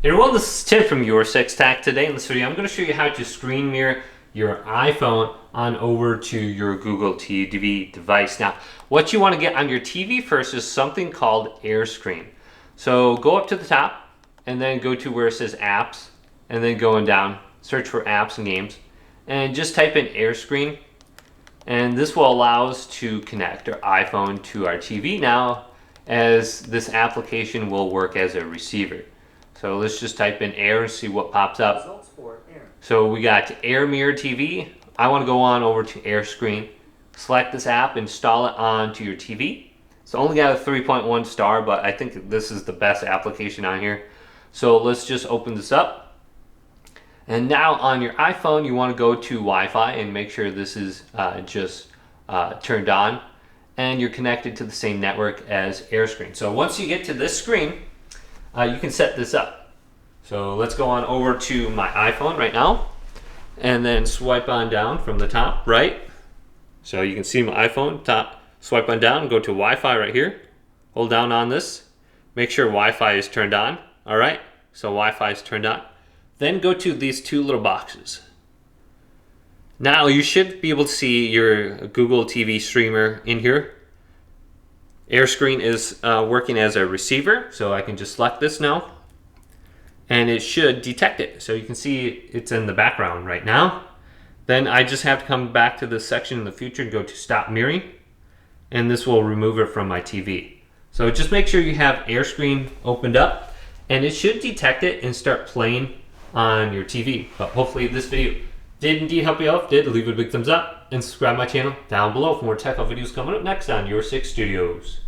Hey everyone, this is Tim from Your Six Tech. Today in this video, I'm going to show you how to screen mirror your iPhone on over to your Google TV device. Now, what you want to get on your TV first is something called AirScreen. So go up to the top and then go to where it says apps and then going down, search for apps and games and just type in AirScreen. And this will allow us to connect our iPhone to our TV now, as this application will work as a receiver. So let's just type in Air and see what pops up. So we got Air Mirror TV. I want to go on over to AirScreen. Select this app, install it onto your TV. It's only got a 3.1 star, but I think this is the best application on here. So let's just open this up. And now on your iPhone, you want to go to Wi-Fi and make sure this is turned on. And you're connected to the same network as AirScreen. So once you get to this screen, you can set this up. So let's go on over to my iPhone right now and then swipe on down from the top right. So you can see my iPhone top, swipe on down, go to Wi-Fi right here, hold down on this, make sure Wi-Fi is turned on. All right, so Wi-Fi is turned on. Then go to these two little boxes. Now you should be able to see your Google TV streamer in here. AirScreen is working as a receiver, so I can just select this now and it should detect it. So you can see it's in the background right now. Then I just have to come back to this section in the future and go to stop mirroring, and this will remove it from my TV. So just make sure you have AirScreen opened up and it should detect it and start playing on your TV. But hopefully this video did indeed help you out. If it did, leave it a big thumbs up and subscribe to my channel down below for more tech videos coming up next on Your Six Studios.